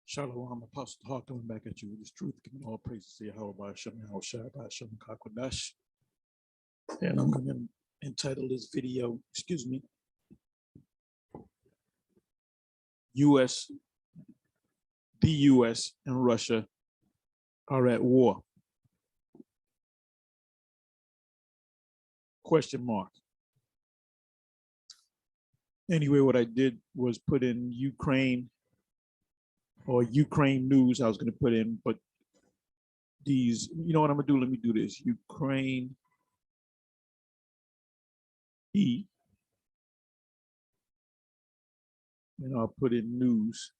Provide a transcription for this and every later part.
Shalom, Apostle Hawk coming back at you with this truth, giving all praises to Yahweh, Hashem, Yahushua, Hashem, Kakwadash. And I'm going to entitle this video, the U.S. and Russia are at war. Question mark. Anyway, what I did was put in Ukraine or Ukraine news. I was going to put in, but these, you know what I'm going to do? Let me do this. Ukraine E. And I'll put in news.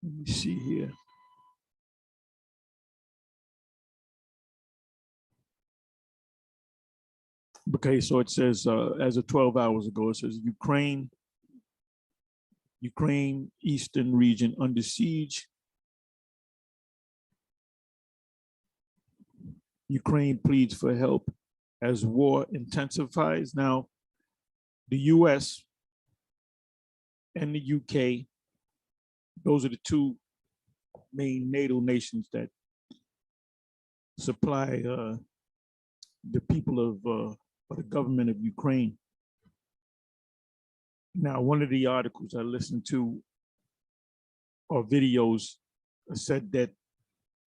Let me see here. Okay, so it says, as of 12 hours ago, it says Ukraine Eastern region under siege. Ukraine pleads for help as war intensifies. Now, the US and the UK, those are the two main NATO nations that supply the people of the government of Ukraine. Now, one of the articles I listened to or videos said that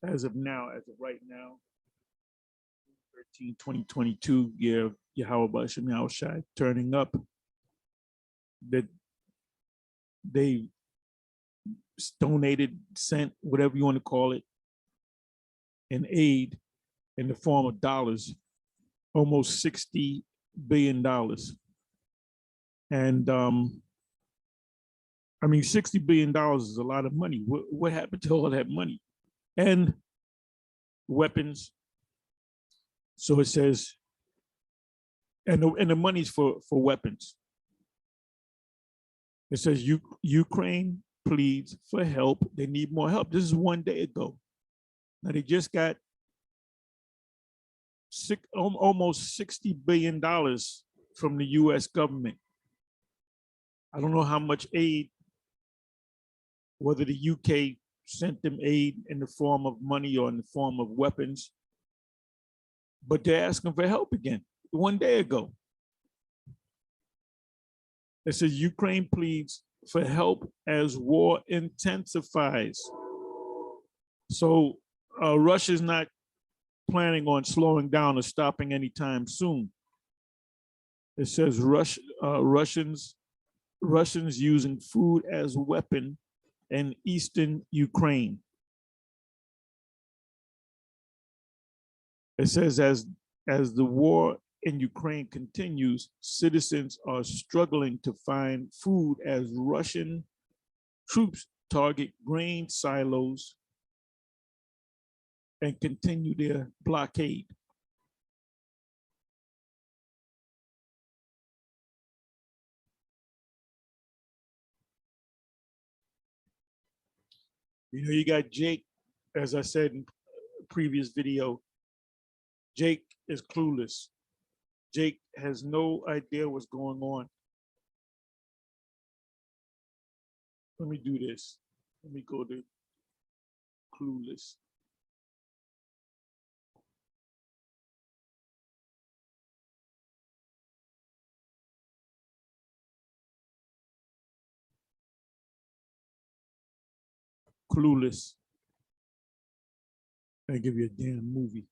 as of right now, 2022, year of Yahweh Hashem Yahushua turning up, that they donated, sent, whatever you want to call it, an aid in the form of dollars, almost $60 billion. And I mean, $60 billion is a lot of money. What happened to all that money? And weapons. So it says, and the money's for weapons. It says Ukraine pleads for help. They need more help. This is one day ago. Now they just got almost $60 billion from the US government. I don't know how much aid, whether the UK sent them aid in the form of money or in the form of weapons, but they're asking for help again, one day ago. It says Ukraine pleads for help as war intensifies. So Russia's not planning on slowing down or stopping anytime soon. It says Russians using food as weapon in eastern Ukraine. It says as the war in Ukraine continues, citizens are struggling to find food as Russian troops target grain silos and continue their blockade. You know, you got Jake, as I said in a previous video, Jake is clueless. Jake has no idea what's going on. Let me do this. Let me go to clueless. Clueless. I give you a damn movie.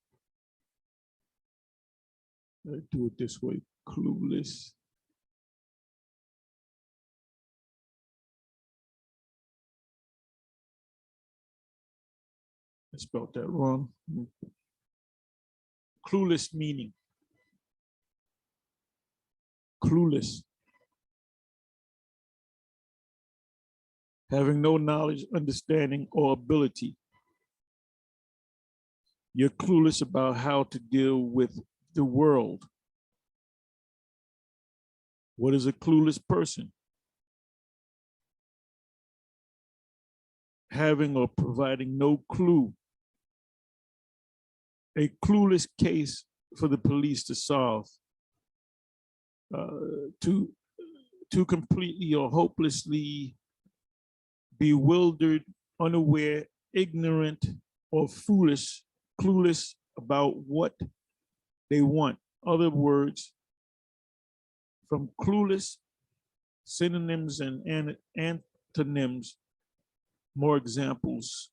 Let's do it this way. Clueless. I spelled that wrong. Clueless meaning. Clueless. Having no knowledge, understanding, or ability. You're clueless about how to deal with the world. What is a clueless person? Having or providing no clue a clueless case for the police to solve, to completely or hopelessly bewildered, unaware, ignorant, or foolish, clueless about what they want. Other words, from clueless, synonyms and antonyms, more examples,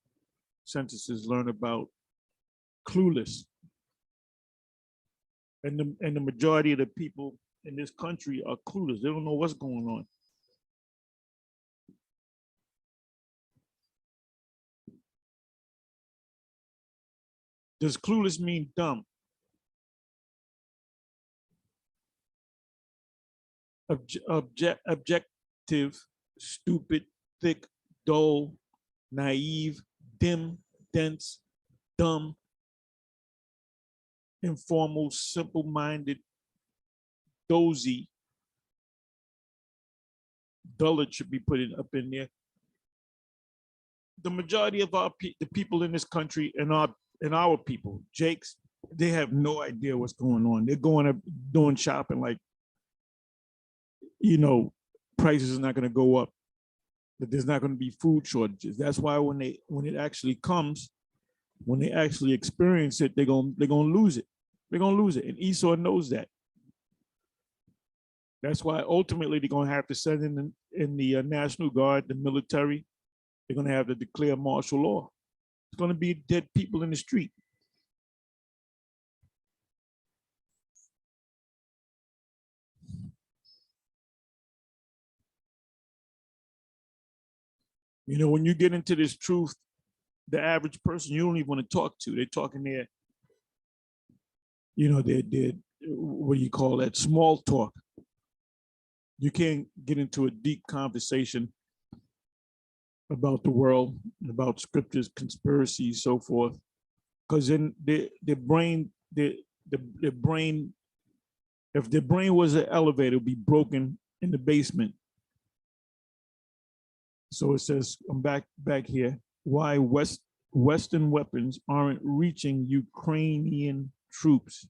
sentences learn about clueless. And the majority of the people in this country are clueless. They don't know what's going on. Does clueless mean dumb? Objective, stupid, thick, dull, naive, dim, dense, dumb, informal, simple-minded, dozy. Dullard should be put up in there. The majority of the people in this country and our people, Jakes, they have no idea what's going on. They're going up doing shopping like, you know, prices are not going to go up, that there's not going to be food shortages. That's why when it actually comes, when they actually experience it, they're gonna lose it. They're gonna lose it, and Esau knows that. That's why ultimately they're gonna have to send in the National Guard, the military. They're gonna have to declare martial law. It's gonna be dead people in the street. You know, when you get into this truth, the average person you don't even want to talk to. They're talking there, you know, they're what do you call that? Small talk. You can't get into a deep conversation about the world, about scriptures, conspiracies, so forth, because then their brain, if their brain was an elevator, it would be broken in the basement. So it says, I'm back here, why Western weapons aren't reaching Ukrainian troops.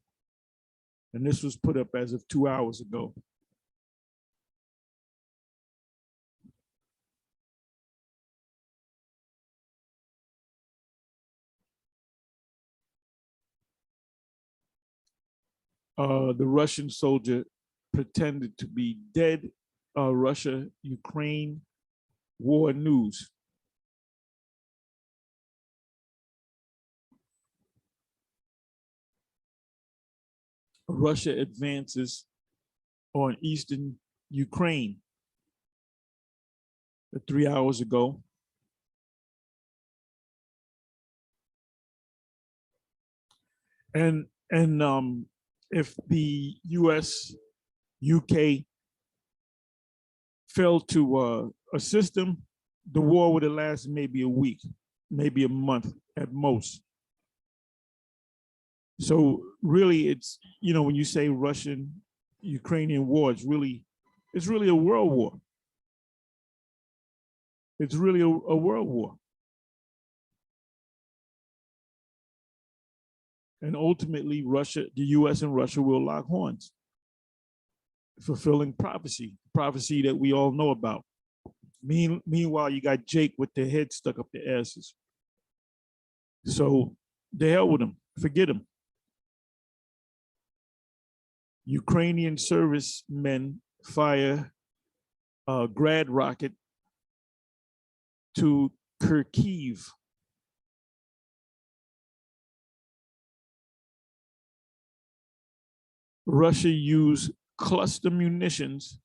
And this was put up as of 2 hours ago. The Russian soldier pretended to be dead. Russia, Ukraine, war news. Russia advances on eastern Ukraine 3 hours ago. And if the US, UK failed to assist them, the war would have lasted maybe a week, maybe a month at most. So really, it's, you know, when you say Russian-Ukrainian war, it's really a world war. It's really a world war. And ultimately, Russia, the US and Russia will lock horns, fulfilling prophecy that we all know about. Meanwhile, you got Jake with their head stuck up their asses. So the hell with them, forget them. Ukrainian servicemen fire a grad rocket to Kharkiv. Russia used cluster munitions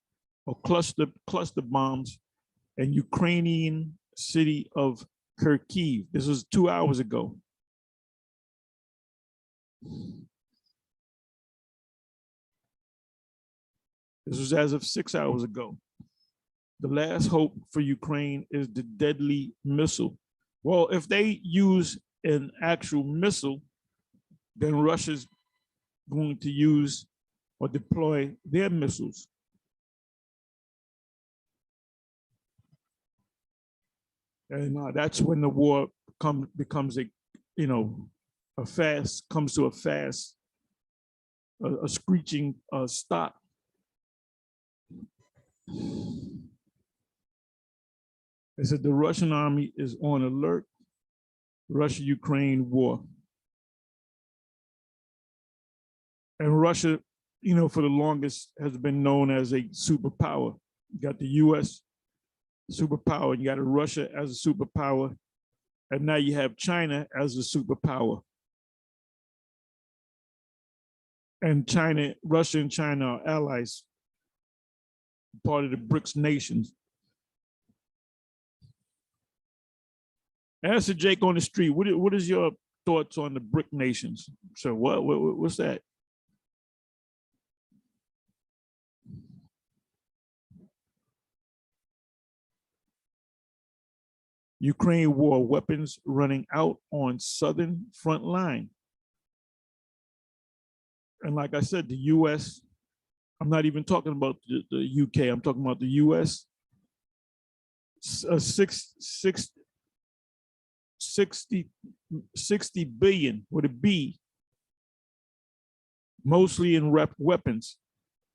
or cluster bombs in Ukrainian city of Kharkiv. This was 2 hours ago. This was as of 6 hours ago. The last hope for Ukraine is the deadly missile. Well, if they use an actual missile, then Russia's going to use or deploy their missiles. And that's when the war becomes a, you know, comes to a fast, a screeching stop. They said the Russian army is on alert. Russia-Ukraine war. And Russia, for the longest has been known as a superpower. You got the US superpower, you got Russia as a superpower, and now you have China as a superpower. And Russia and China are allies, part of the BRICS nations. Ask Jake on the street, what is your thoughts on the BRIC nations? So what's that? Ukraine war, weapons running out on southern front line. And like I said, the US, I'm not even talking about the UK, I'm talking about the US. 60 billion with a B, mostly in weapons.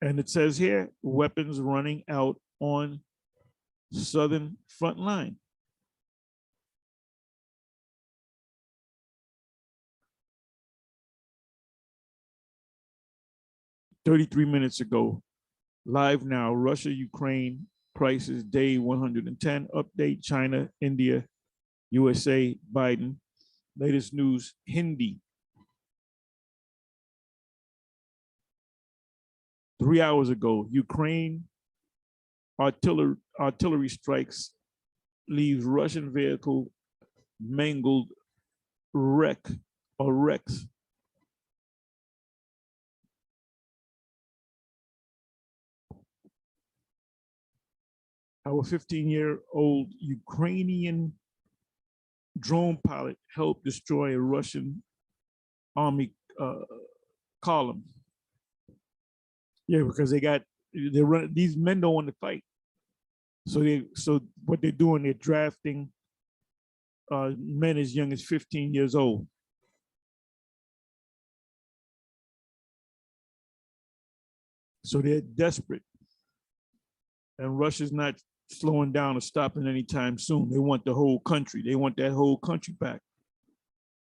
And it says here, weapons running out on southern front line. "33 minutes ago, live now, Russia-Ukraine crisis, day 110, update, China, India, USA, Biden, latest news, Hindi." 3 hours ago, Ukraine artillery strikes leaves Russian vehicle mangled wrecks. Our 15-year-old Ukrainian drone pilot helped destroy a Russian army column. Yeah, because these men don't want to fight. So what they're doing, they're drafting men as young as 15 years old. So they're desperate. And Russia's not slowing down or stopping anytime soon. They want the whole country. They want that whole country back.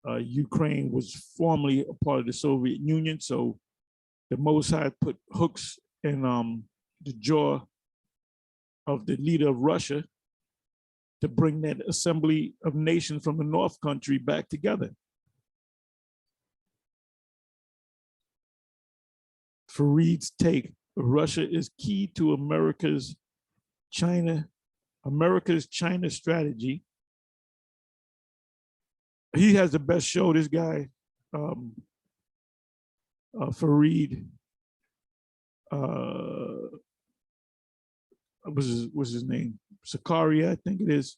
Ukraine was formerly a part of the Soviet Union, so the Most High put hooks in the jaw of the leader of Russia to bring that assembly of nations from the North country back together. Fareed's take, Russia is key to America's China strategy. He has the best show, this guy, Fareed, what's his name? Sakaria, I think it is.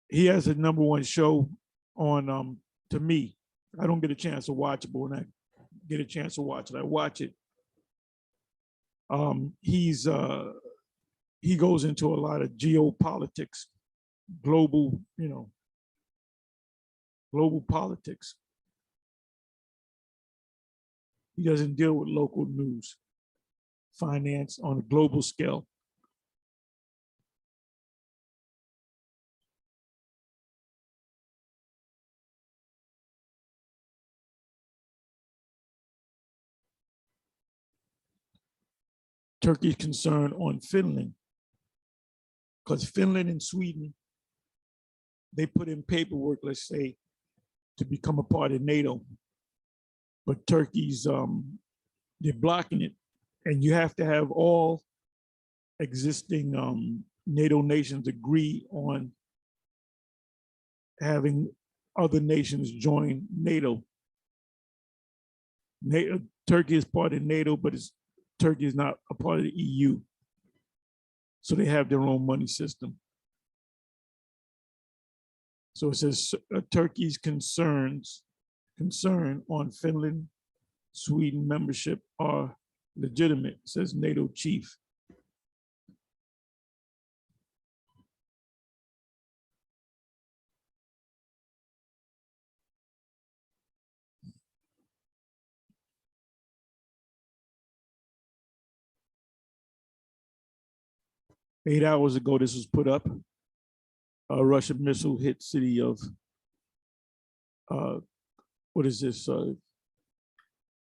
He has a #1 show on, to me. I don't get a chance to watch it, but when I get a chance to watch it, I watch it. He goes into a lot of geopolitics, global politics. He doesn't deal with local news, finance on a global scale. Turkey's concern on Finland, because Finland and Sweden, they put in paperwork, let's say, to become a part of NATO. But Turkey's, they're blocking it. And you have to have all existing NATO nations agree on having other nations join NATO. Turkey is part of NATO, but Turkey is not a part of the EU. So they have their own money system. So it says Turkey's concern on Finland, Sweden membership are legitimate, says NATO chief. 8 hours ago, this was put up. A Russian missile hit city of, what is this?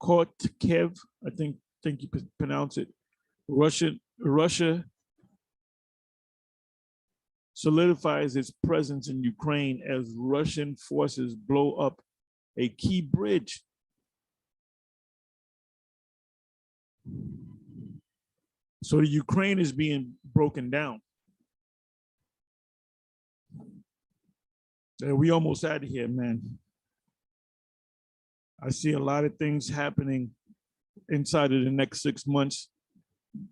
Kharkiv, I think you pronounce it. Russia solidifies its presence in Ukraine as Russian forces blow up a key bridge. So the Ukraine is being broken down. And we almost out of here, man. I see a lot of things happening inside of the next 6 months,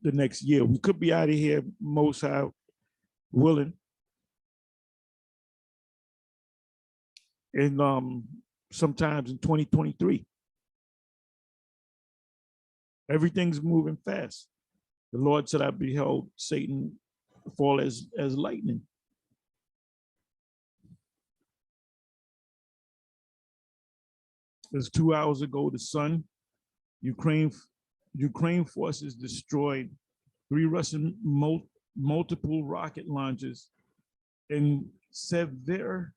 the next year. We could be out of here, most high willing. And sometimes in 2023. Everything's moving fast. The Lord said, I beheld Satan fall as lightning. Just 2 hours ago, the sun, Ukraine forces destroyed 3 Russian multiple rocket launches in Severodonetsk.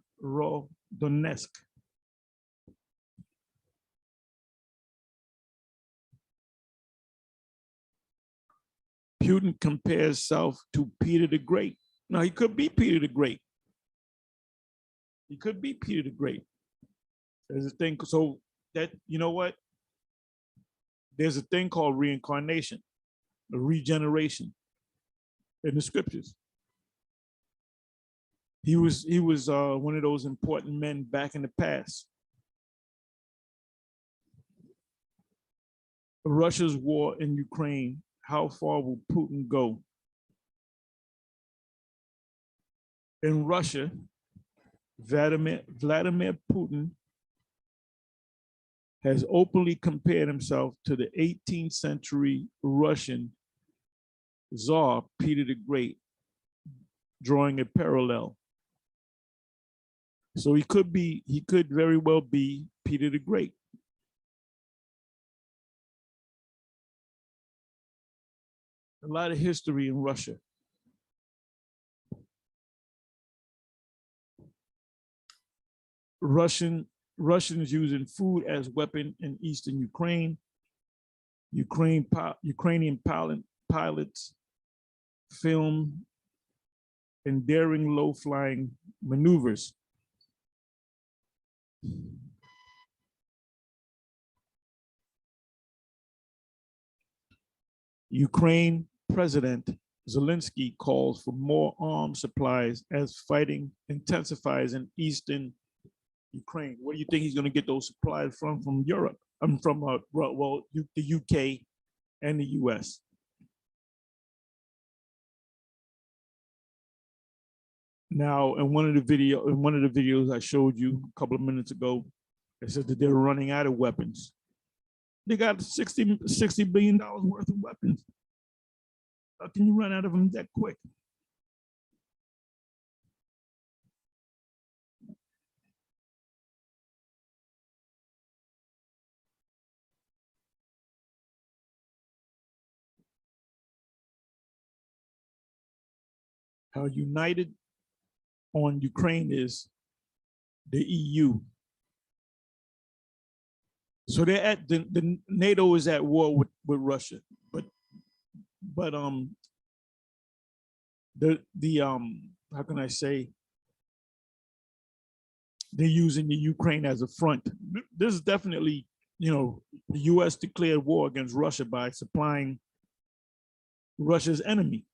Putin compares himself to Peter the Great. Now, he could be Peter the Great. He could be Peter the Great. There's a thing, so that, you know what? There's a thing called reincarnation, a regeneration in the scriptures. He was one of those important men back in the past. Russia's war in Ukraine, how far will Putin go? In Russia, Vladimir Putin has openly compared himself to the 18th century Russian Tsar Peter the Great, drawing a parallel. So he could very well be Peter the Great. A lot of history in Russia. Russians using food as weapon in eastern Ukraine. Ukrainian pilots film endearing low-flying maneuvers. Ukraine President Zelensky calls for more arms supplies as fighting intensifies in eastern Ukraine. Where do you think he's going to get those supplies from? From Europe? From the UK and the US. Now, in one of the videos I showed you a couple of minutes ago, it said that they're running out of weapons. They got $60 billion worth of weapons. How can you run out of them that quick? How united on Ukraine is the EU. So they're at the NATO is at war with Russia, but how can I say, they're using the Ukraine as a front. This is definitely, the US declared war against Russia by supplying Russia's enemy.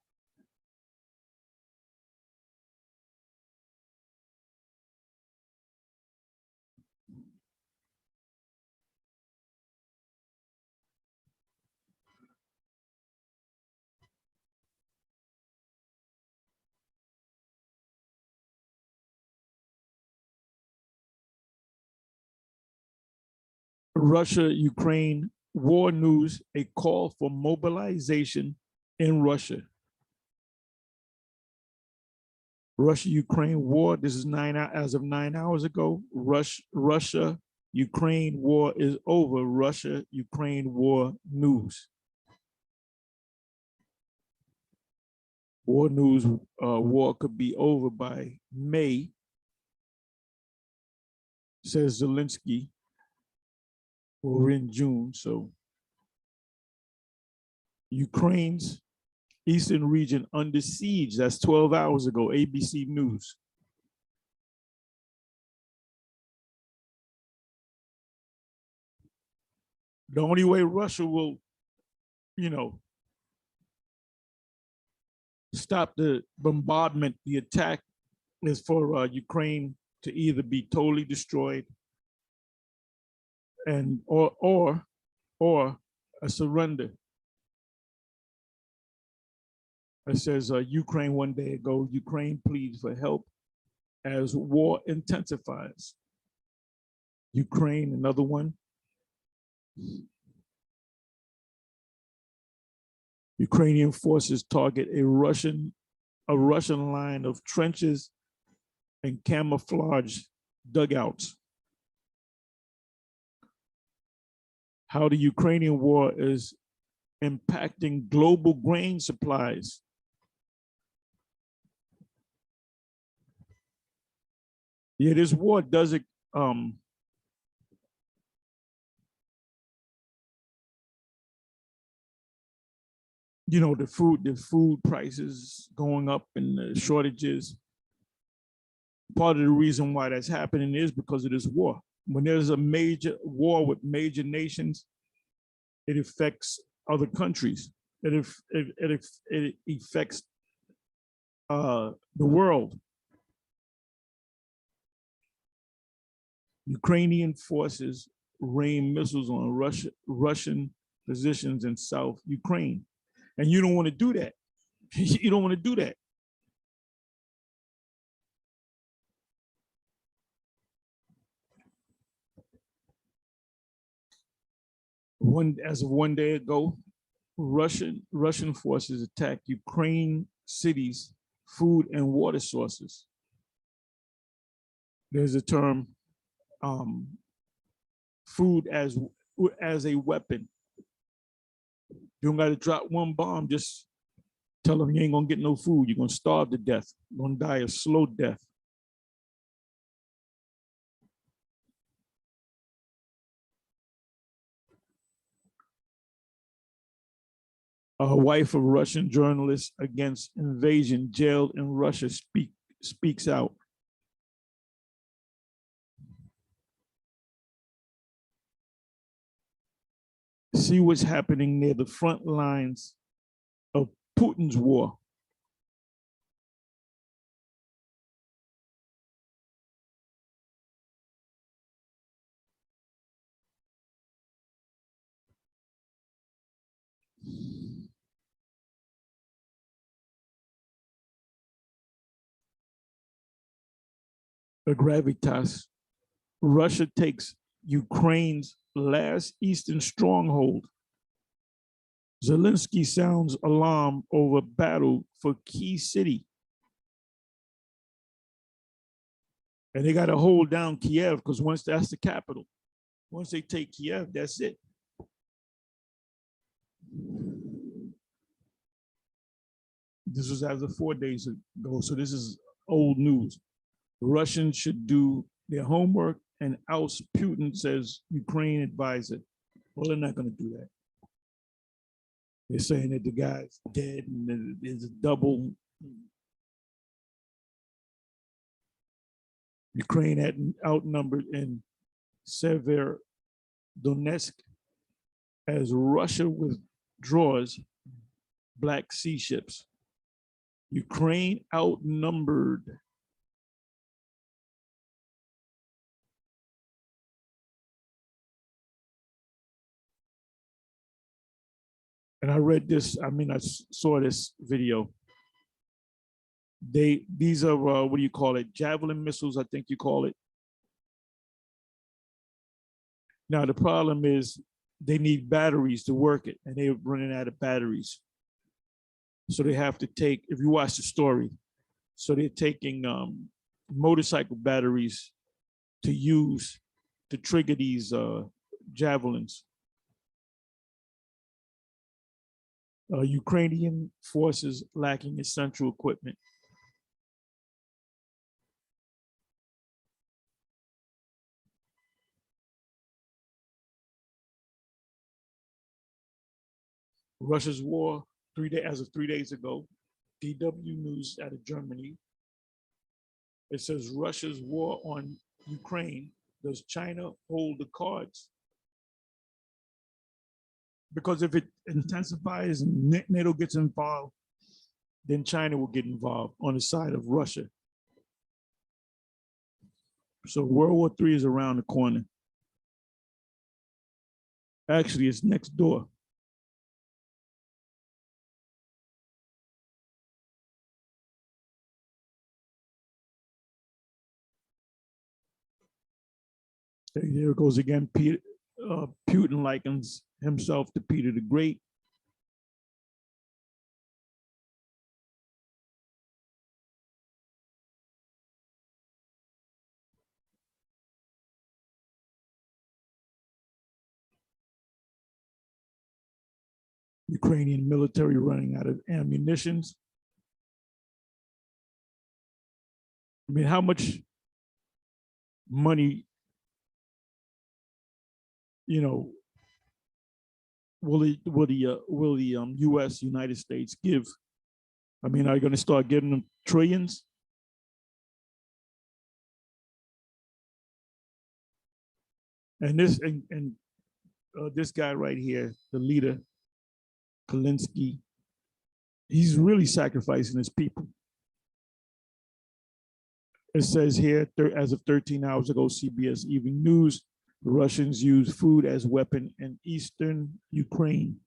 Russia-Ukraine war news, a call for mobilization in Russia. Russia-Ukraine war, this is as of 9 hours ago. Russia-Ukraine war is over. Russia-Ukraine war news. War news, war could be over by May, says Zelensky. We're in June, so Ukraine's eastern region under siege. That's 12 hours ago, ABC News. The only way Russia will, stop the bombardment, the attack, is for Ukraine to either be totally destroyed and or a surrender. It says Ukraine one day ago, Ukraine pleads for help as war intensifies. Ukraine, another one. Ukrainian forces target a Russian line of trenches and camouflage dugouts. How the Ukrainian war is impacting global grain supplies. Yeah, this war does it. The food prices going up and the shortages. Part of the reason why that's happening is because of this war. When there's a major war with major nations, it affects other countries. It affects the world. Ukrainian forces rain missiles on Russian positions in South Ukraine. And you don't want to do that. You don't want to do that. As of one day ago, Russian forces attacked Ukraine cities, food and water sources. There's a term, food as a weapon. You don't got to drop one bomb, just tell them you ain't gonna get no food. You're gonna starve to death. You're gonna die a slow death. A wife of Russian journalist against invasion jailed in Russia speaks out. See what's happening near the front lines of Putin's war. The gravitas. Russia takes Ukraine's last eastern stronghold. Zelensky sounds alarm over battle for key city. And they got to hold down Kiev because once that's the capital, once they take Kiev, that's it. This was as of 4 days ago, so this is old news. The Russians should do their homework and oust Putin, says Ukraine advisor. Well, they're not going to do that. They're saying that the guy's dead and there's a double. Ukraine had outnumbered in Severodonetsk as Russia withdraws Black Sea ships. Ukraine outnumbered. And I read this, I saw this video. These are, what do you call it? Javelin missiles, I think you call it. Now, the problem is they need batteries to work it, and they're running out of batteries. So they have to take, if you watch the story, so they're taking motorcycle batteries to use to trigger these javelins. Ukrainian forces lacking essential equipment. Russia's war as of 3 days ago, DW News out of Germany. It says Russia's war on Ukraine. Does China hold the cards? Because if it intensifies and NATO gets involved, then China will get involved on the side of Russia. So World War III is around the corner. Actually, it's next door. There it goes again. Putin likens himself to Peter the Great. Ukrainian military running out of ammunitions. I mean, how much money, will the U.S. United States give? I mean, are you going to start giving them trillions? And this guy right here, the leader, Zelensky, he's really sacrificing his people. It says here, as of 13 hours ago, CBS Evening News, the Russians use food as weapon in eastern Ukraine.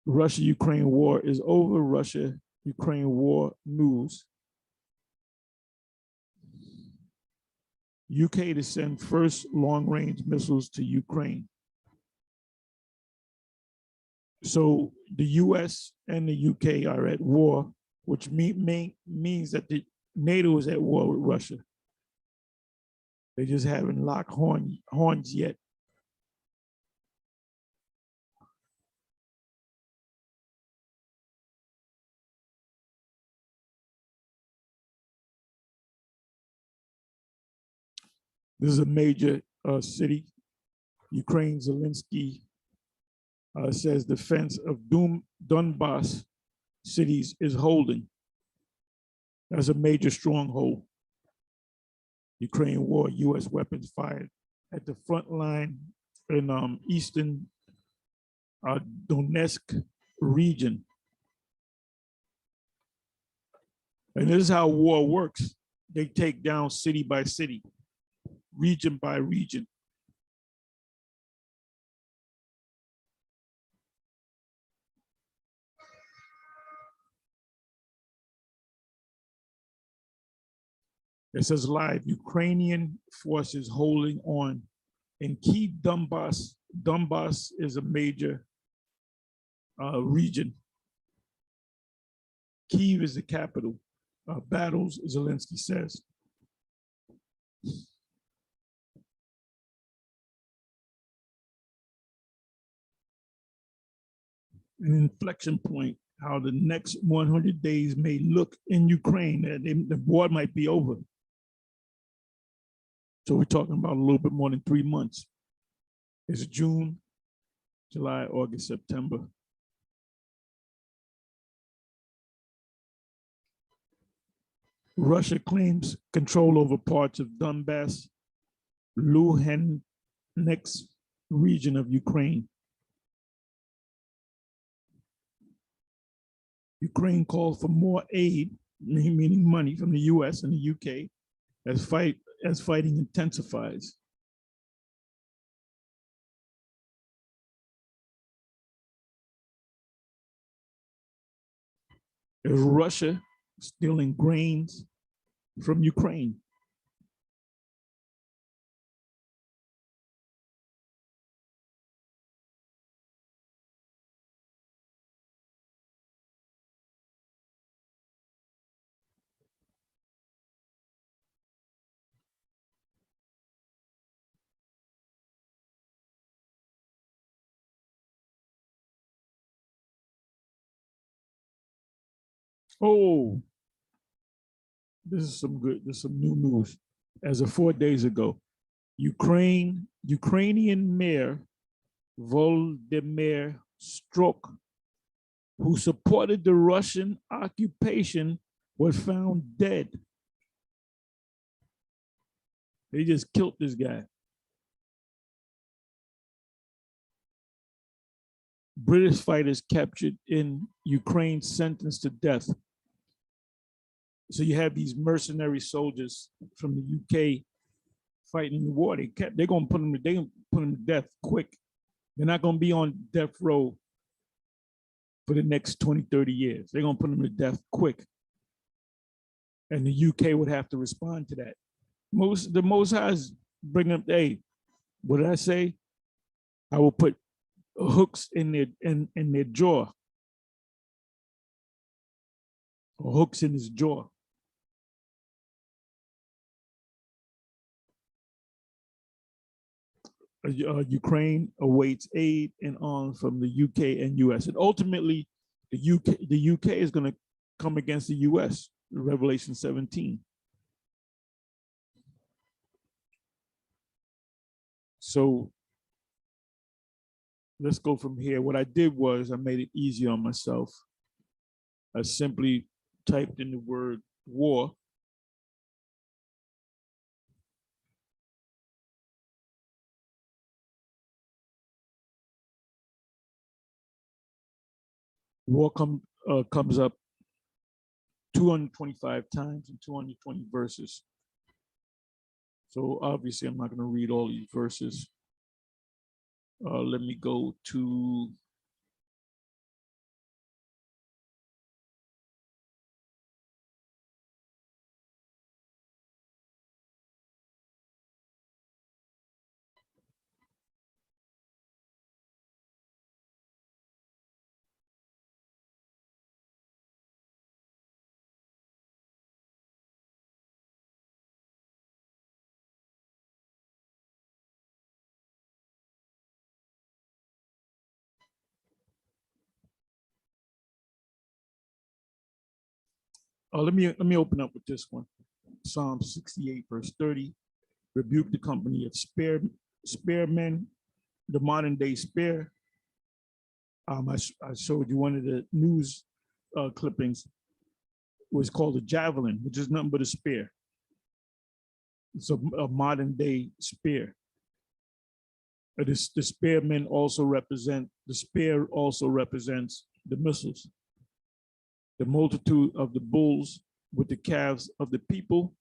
Russia-Ukraine war is over. Russia-Ukraine war news. UK to send first long-range missiles to Ukraine. So the US and the UK are at war, which means that the NATO is at war with Russia. They just haven't locked horns yet. This is a major city. Ukraine. Zelensky says defense of Donbass cities is holding. That's a major stronghold. Ukraine war, U.S. weapons fired at the front line in eastern Donetsk region. And this is how war works. They take down city by city, region by region. It says live, Ukrainian forces holding on in key Donbass. Donbass is a major region. Kyiv is the capital. Battles, Zelensky says. An inflection point, how the next 100 days may look in Ukraine. The war might be over. So we're talking about a little bit more than 3 months. It's June, July, August, September. Russia claims control over parts of Donbass, Luhansk region of Ukraine. Ukraine called for more aid, meaning money from the US and the UK, as fighting intensifies. Is Russia stealing grains from Ukraine? Oh, this is some new news. As of 4 days ago, Ukrainian mayor Volodymyr Strok, who supported the Russian occupation, was found dead. They just killed this guy. British fighters captured in Ukraine sentenced to death. So you have these mercenary soldiers from the UK fighting the war. They're gonna put them to death quick. They're not gonna be on death row for the next 20, 30 years. They're gonna put them to death quick. And the UK would have to respond to that. The Most High's bring up, hey, what did I say? I will put hooks in their jaw, or hooks in his jaw. Ukraine awaits aid and arms from the UK and US, and ultimately, the UK is going to come against the US. Revelation 17. So let's go from here. What I did was I made it easy on myself. I simply typed in the word war. War comes up 225 times in 220 verses. So obviously, I'm not going to read all these verses. Let me go to let me open up with this one. Psalm 68, verse 30. Rebuke the company of spearmen, the modern day spear. I showed you one of the news clippings. It was called a javelin, which is nothing but a spear. It's a modern day spear. The spearmen also represent, the spear also represents the missiles. The multitude of the bulls with the calves of the people,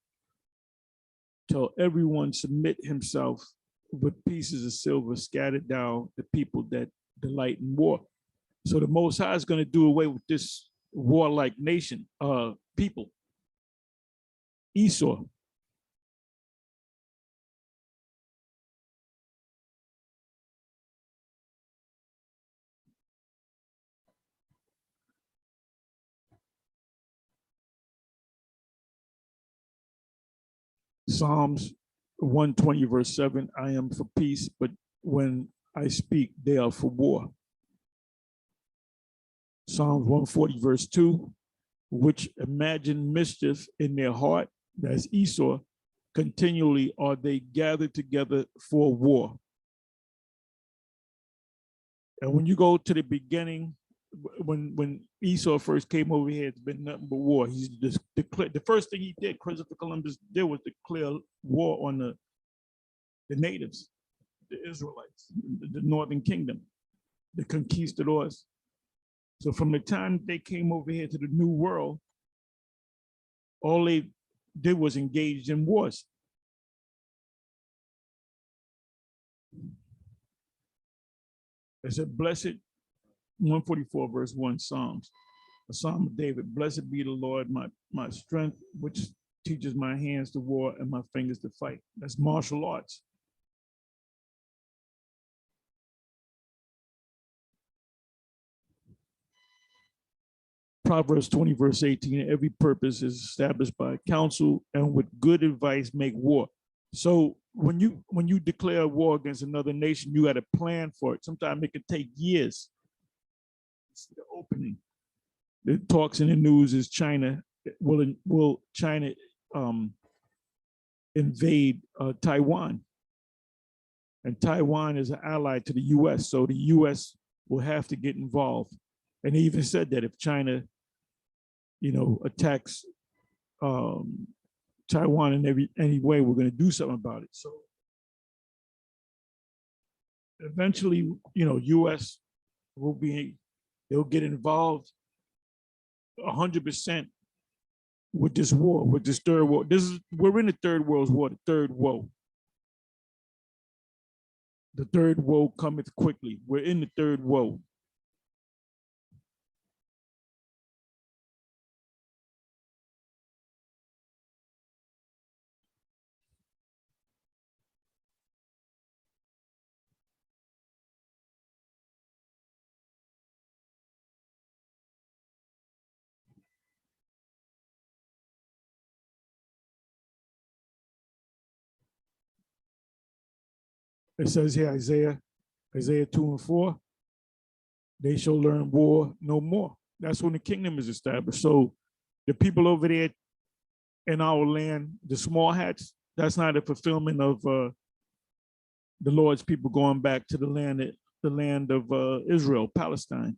till everyone submit himself with pieces of silver scattered down the people that delight in war. So the Most High is going to do away with this warlike nation, people. Esau. Psalms 120, verse 7, I am for peace, but when I speak, they are for war. Psalms 140, verse 2, which imagine mischief in their heart, that's Esau, continually are they gathered together for war. And when you go to the beginning, when Esau first came over here, it's been nothing but war. He's just declared, the first thing he did, Christopher Columbus did, was declare war on the natives, the Israelites, the Northern Kingdom, the conquistadors. So from the time they came over here to the New World, all they did was engage in wars. It said, blessed, 144 verse 1, Psalms, a Psalm of David, blessed be the Lord, my strength, which teaches my hands to war and my fingers to fight. That's martial arts. Proverbs 20, verse 18, every purpose is established by counsel, and with good advice make war. So when you declare war against another nation, you got to plan for it. Sometimes it could take years. It's the opening. the talks in the news is China will China invade Taiwan, and Taiwan is an ally to the U.S., so the U.S. will have to get involved. And he even said that if China, attacks Taiwan in any way, we're going to do something about it. So eventually, U.S. they'll get involved 100% with this war, with this third war. We're in the third world war, the third woe. The third woe cometh quickly. We're in the third woe. It says here, Isaiah 2:4, they shall learn war no more. That's when the kingdom is established. So the people over there in our land, the small hats, that's not a fulfillment of the Lord's people going back to the land of Israel, Palestine.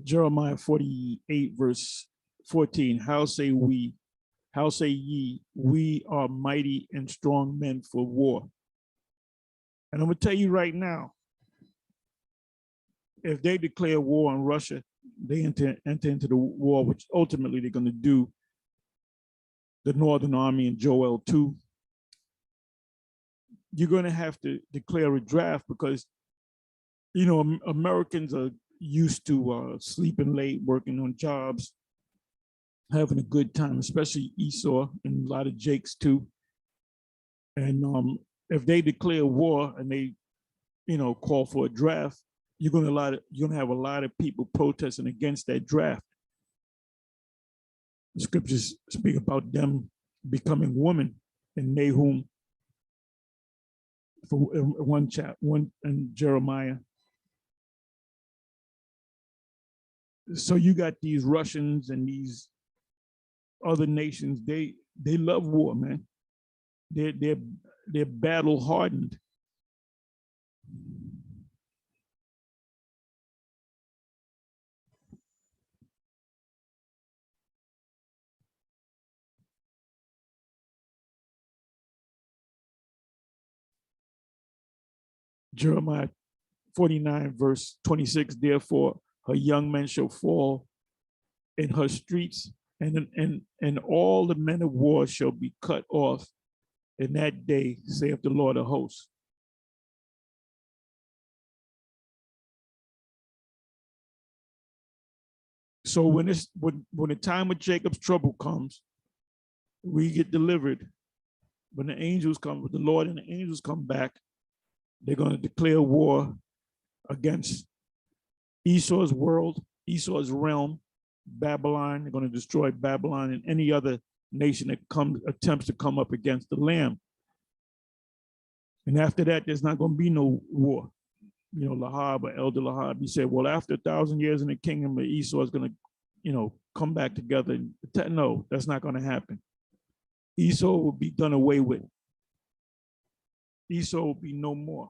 Jeremiah 48, verse 14. How say ye, we are mighty and strong men for war? And I'm going to tell you right now, if they declare war on Russia, they enter into the war, which ultimately they're going to do, the Northern Army in Joel 2. You're going to have to declare a draft because, Americans are used to sleeping late, working on jobs, having a good time, especially Esau and a lot of Jakes too. And if they declare war and they, call for a draft, you're gonna have a lot of people protesting against that draft. The scriptures speak about them becoming women in Nahum, for one in Jeremiah. So you got these Russians and these other nations. They love war, man. They're battle hardened. Jeremiah 49, verse 26, therefore her young men shall fall in her streets, and all the men of war shall be cut off in that day, saith the Lord of hosts. So when the time of Jacob's trouble comes, we get delivered. When the angels come, when the Lord and the angels come back, they're going to declare war against Esau's world, Esau's realm, Babylon. They're going to destroy Babylon and any other nation that attempts to come up against the Lamb. And after that, there's not going to be no war. Lahab or Elder Lahab, he said, well, after 1,000 years in the kingdom, Esau is going to, come back together. No, that's not going to happen. Esau will be done away with. Esau will be no more.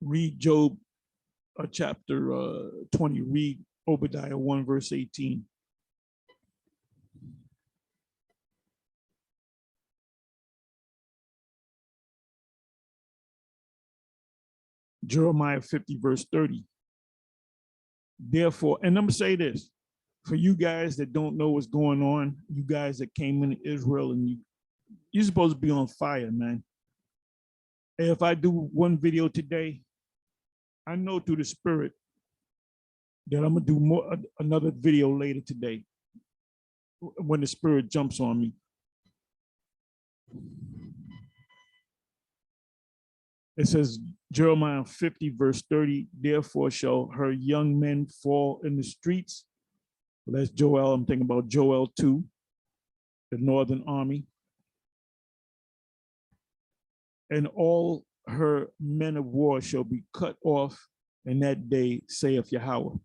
Read Job chapter 20. Read Obadiah 1, verse 18. Jeremiah 50, verse 30. Therefore, and I'm gonna say this, for you guys that don't know what's going on, you guys that came into Israel and you're supposed to be on fire, man. And if I do one video today, I know through the spirit that I'm gonna do another video later today when the spirit jumps on me. It says, Jeremiah 50, verse 30, therefore shall her young men fall in the streets. Well, that's Joel. I'm thinking about Joel 2, the northern army. And all her men of war shall be cut off in that day, saith Yahweh.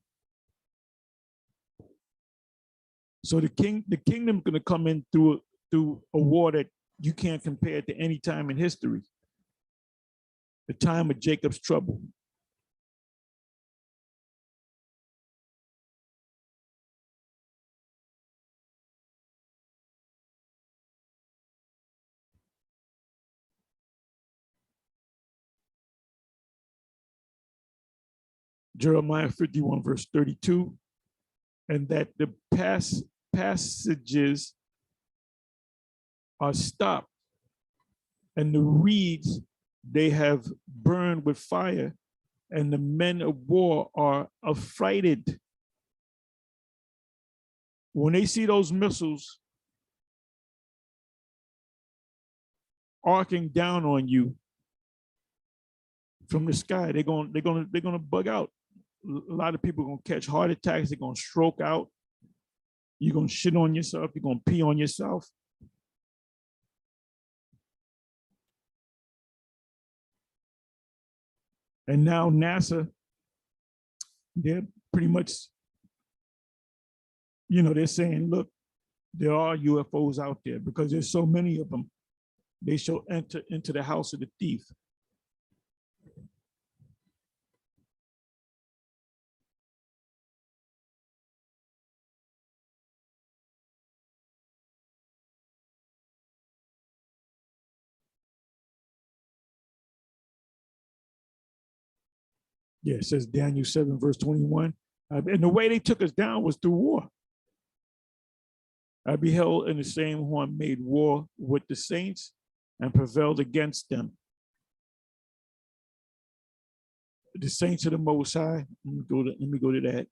So the kingdom's going to come in through a war that you can't compare to any time in history. The time of Jacob's trouble. Jeremiah 51, verse 32, and that the passages are stopped, and the reeds they have burned with fire, and the men of war are affrighted. When they see those missiles arcing down on you from the sky, they're gonna bug out. A lot of people are gonna catch heart attacks. They're gonna stroke out. You're gonna shit on yourself. You're gonna pee on yourself. And now NASA, they're pretty much, they're saying, look, there are UFOs out there because there's so many of them. They shall enter into the house of the thief. Yeah, it says Daniel 7, verse 21. And the way they took us down was through war. I beheld, and the same horn made war with the saints and prevailed against them. The saints of the Most High. Let me go to that.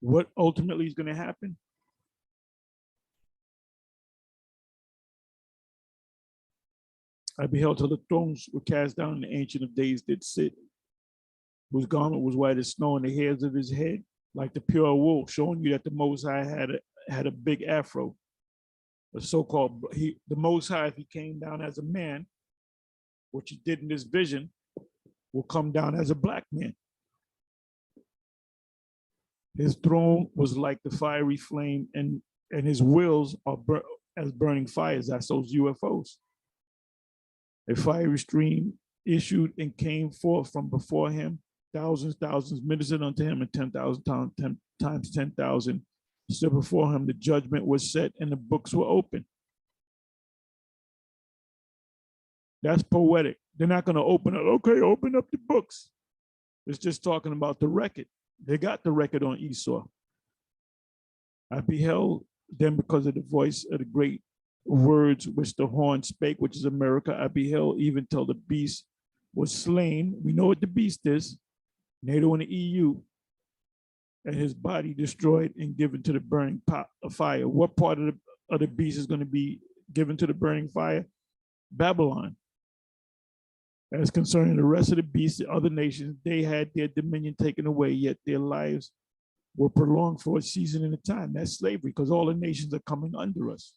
What ultimately is going to happen? I beheld till the thrones were cast down, and the Ancient of Days did sit, whose garment was white as snow, and the hairs of his head like the pure wool, showing you that the Most High had a big afro. The so-called, the Most High, if he came down as a man, which he did in this vision, will come down as a black man. His throne was like the fiery flame, and his wheels are as burning fires. That's those UFOs. A fiery stream issued and came forth from before him. Thousands ministered unto him, and 10,000 times 10,000 stood before him. The judgment was set, and the books were open. That's poetic. They're not going to open up. Okay, open up the books. It's just talking about the record. They got the record on Esau. I beheld them because of the voice of the great words which the horn spake, which is America. I beheld even till the beast was slain. We know what the beast is, NATO and the EU, and his body destroyed and given to the burning pot of fire. What part of the beast is going to be given to the burning fire? Babylon. As concerning the rest of the beasts, the other nations, they had their dominion taken away, yet their lives were prolonged for a season and a time. That's slavery, because all the nations are coming under us.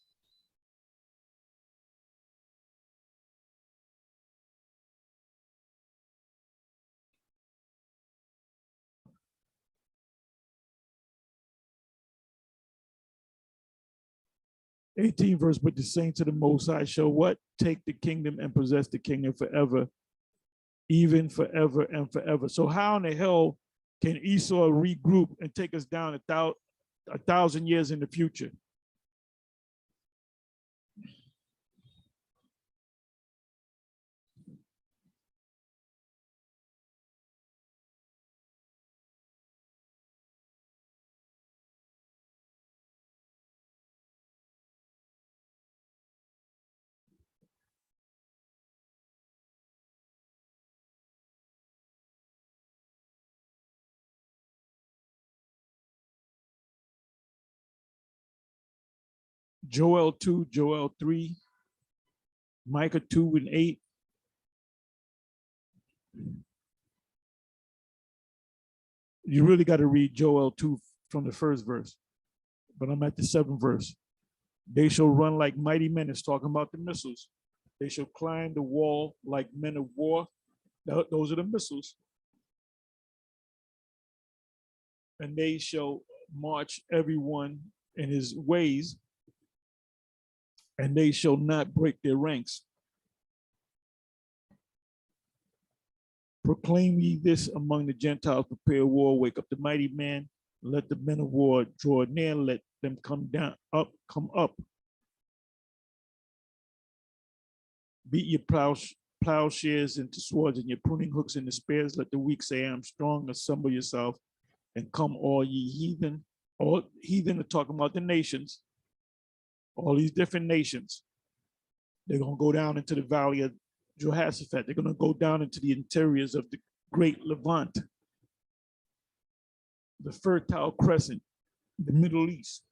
'18 verse, but the saints of the Most High shall what? Take the kingdom and possess the kingdom forever, even forever and forever. So how in the hell can Esau regroup and take us down 1,000 years in the future? Joel 2, Joel 3, Micah 2 and 8. You really got to read Joel 2 from the first verse, but I'm at the 7th verse. They shall run like mighty men. It's talking about the missiles. They shall climb the wall like men of war. Those are the missiles. And they shall march everyone in his ways, and they shall not break their ranks. Proclaim ye this among the Gentiles, prepare war, wake up the mighty man, let the men of war draw near, let them come up. Beat your plowshares into swords and your pruning hooks into spears. Let the weak say, I'm strong. Assemble yourself and come, all ye heathen. All heathen are talking about the nations. All these different nations. They're going to go down into the valley of Jehoshaphat. They're going to go down into the interiors of the great Levant, the Fertile Crescent, the Middle East.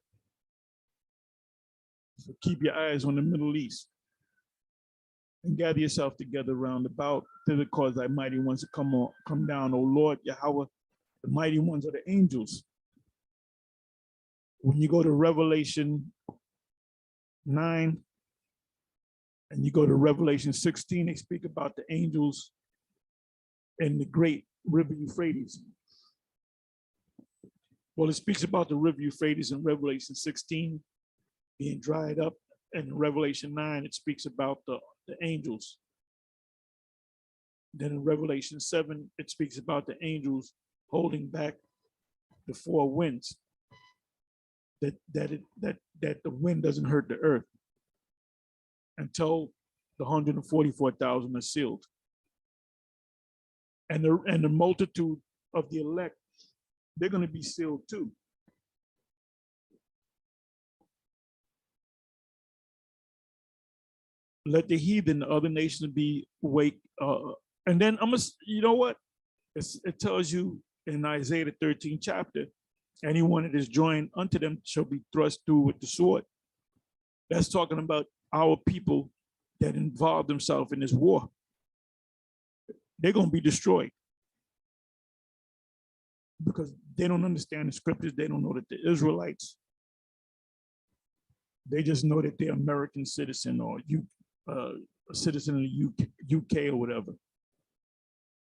So keep your eyes on the Middle East and gather yourself together round about to the cause thy mighty ones to come down, O Lord Yahweh. The mighty ones are the angels. When you go to Revelation 9 and you go to Revelation 16, they speak about the angels and the great river Euphrates. Well, it speaks about the river Euphrates in Revelation 16 being dried up, and in Revelation 9, it speaks about the angels. Then in Revelation 7, it speaks about the angels holding back the four winds, that the wind doesn't hurt the earth until the 144,000 are sealed. And the multitude of the elect, they're going to be sealed too. Let the heathen, the other nations, be awake. And then you know what? It tells you in Isaiah the 13th chapter, anyone that is joined unto them shall be thrust through with the sword. That's talking about our people that involve themselves in this war. They're going to be destroyed because they don't understand the scriptures. They don't know that the Israelites, they just know that they're American citizen or a citizen of the UK or whatever.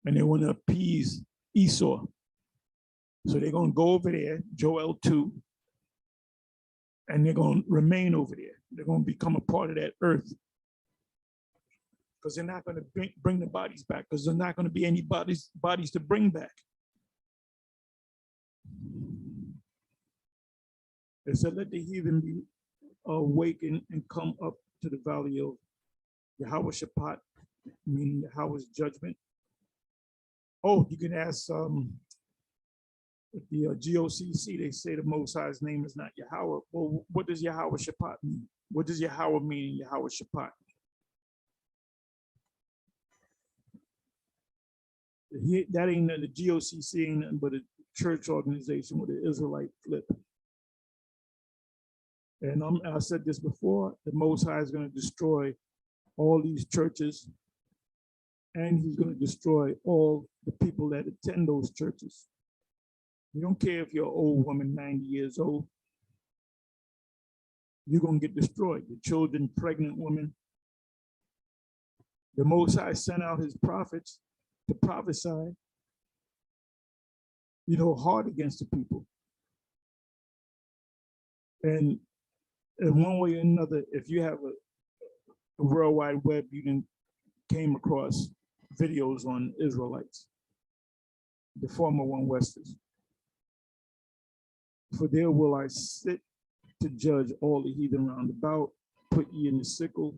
And they want to appease Esau. So they're going to go over there, Joel 2, and they're going to remain over there. They're going to become a part of that earth. Because they're not going to bring the bodies back, because there's not going to be any bodies to bring back. They said, let the heathen be awakened and come up to the valley of Yahweh Shaphat, meaning Yahweh's judgment. Oh, you can ask the GOCC, they say the Most High's name is not Yahweh. Well, what does Yahweh Shaphat mean? What does Yahweh mean in Yahweh Shaphat? That ain't the GOCC, ain't nothing but a church organization with an Israelite flip. And I said this before, the Most High is going to destroy all these churches, and he's going to destroy all the people that attend those churches. You don't care if you're an old woman, 90 years old, you're going to get destroyed. The children, pregnant women. The Most High sent out his prophets to prophesy, hard against the people. And in one way or another, if you have a World Wide Web, you came across videos on Israelites, the former one Westers. For there will I sit to judge all the heathen round about, put ye in the sickle.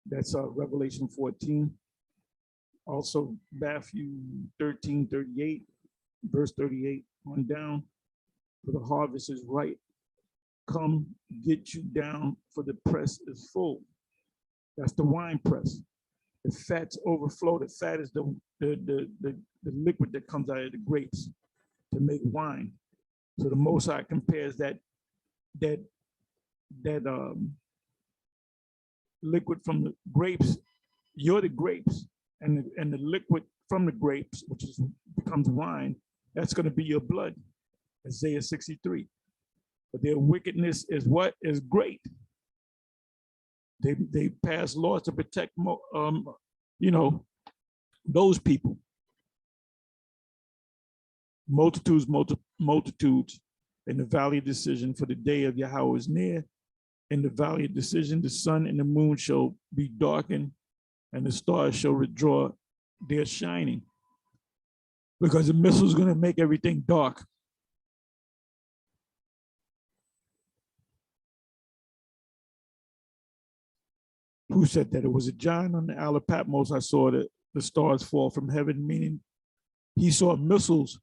That's Revelation 14. Also Matthew 13:38, verse 38 on down. For the harvest is ripe. Come, get you down, for the press is full. That's the wine press. The fats overflow. The fat is the liquid that comes out of the grapes to make wine. So the Most High compares that that liquid from the grapes, you're the grapes, and the liquid from the grapes, which is becomes wine, that's going to be your blood. Isaiah 63. But their wickedness is what is great. They pass laws to protect, you know, those people. Multitudes in the valley of decision, for the day of Yahweh is near. In the valley of decision, the sun and the moon shall be darkened, and the stars shall withdraw their shining. Because the missile is going to make everything dark. Who said that? It was a John on the Isle of Patmos. I saw that the stars fall from heaven, meaning he saw missiles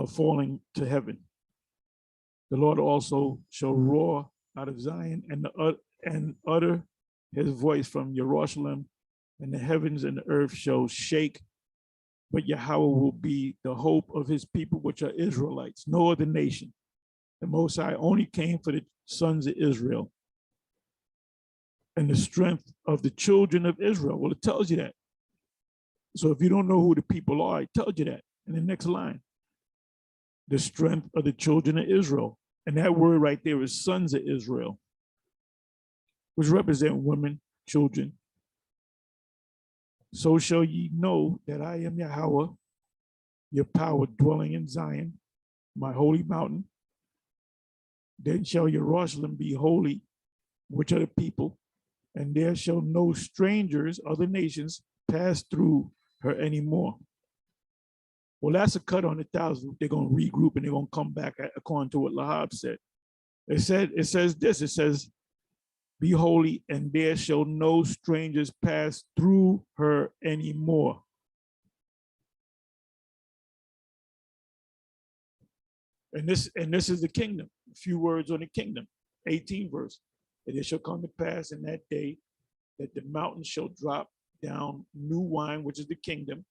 falling to heaven. The Lord also shall roar out of Zion and utter his voice from Jerusalem, and the heavens and the earth shall shake. But Yahweh will be the hope of his people, which are Israelites, no other nation. The Most High only came for the sons of Israel and the strength of the children of Israel. Well, it tells you that. So if you don't know who the people are, it tells you that in the next line. The strength of the children of Israel. And that word right there is sons of Israel, which represent women, children. So shall ye know that I am Yahweh, your power dwelling in Zion, my holy mountain. Then shall Jerusalem be holy, which are the people, and there shall no strangers, other nations, pass through her anymore. Well, that's a cut on 1,000. They're going to regroup and they're going to come back according to what Lahab said. It says this, it says, be holy, and there shall no strangers pass through her anymore. And this is the kingdom. A few words on the kingdom. 18 verse. And it shall come to pass in that day that the mountains shall drop down new wine, which is the kingdom,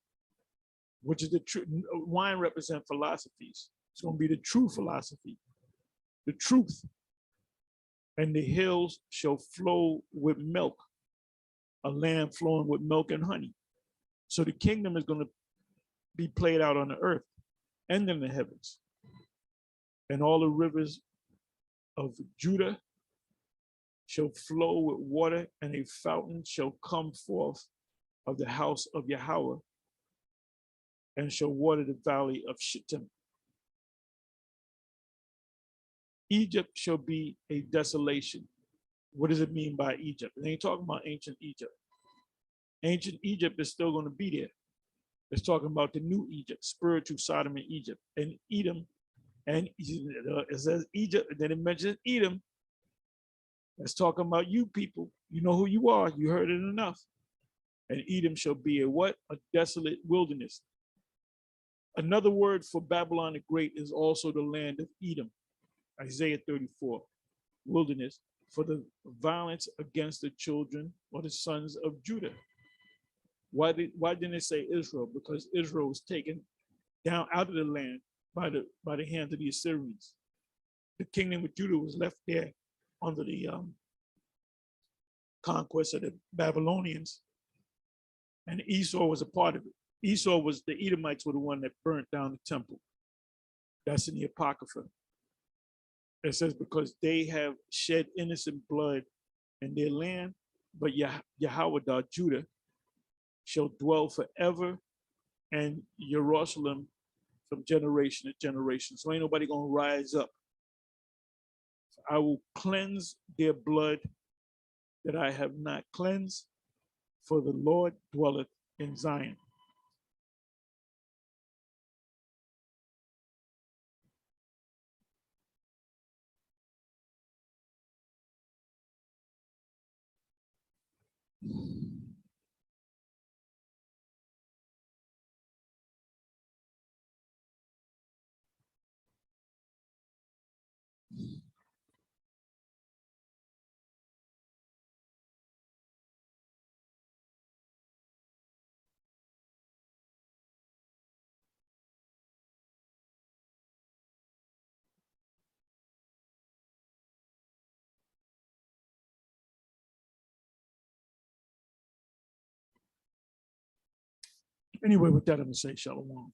which is the true wine represent philosophies. It's going to be the true philosophy, the truth. And the hills shall flow with milk, a land flowing with milk and honey. So the kingdom is going to be played out on the earth and in the heavens. And all the rivers of Judah shall flow with water, and a fountain shall come forth of the house of Yahweh, and shall water the valley of Shittim. Egypt shall be a desolation. What does it mean by Egypt? It ain't talking about ancient Egypt. Ancient Egypt is still going to be there. It's talking about the new Egypt, spiritual Sodom and Egypt. And Edom, and it says Egypt, and then it mentions Edom. It's talking about you people. You know who you are. You heard it enough. And Edom shall be a what? A desolate wilderness. Another word for Babylon the Great is also the land of Edom. Isaiah 34, wilderness, for the violence against the children or the sons of Judah. Why didn't it say Israel? Because Israel was taken down out of the land by the hands of the Assyrians. The kingdom of Judah was left there under the conquest of the Babylonians, and Esau was a part of it. Esau was, the Edomites were the one that burnt down the temple. That's in the Apocrypha. It says, because they have shed innocent blood in their land, but Yahweh, Judah, shall dwell forever, and Jerusalem from generation to generation. So ain't nobody gonna rise up. I will cleanse their blood that I have not cleansed, for the Lord dwelleth in Zion. Anyway, with that, I'm gonna say shalom.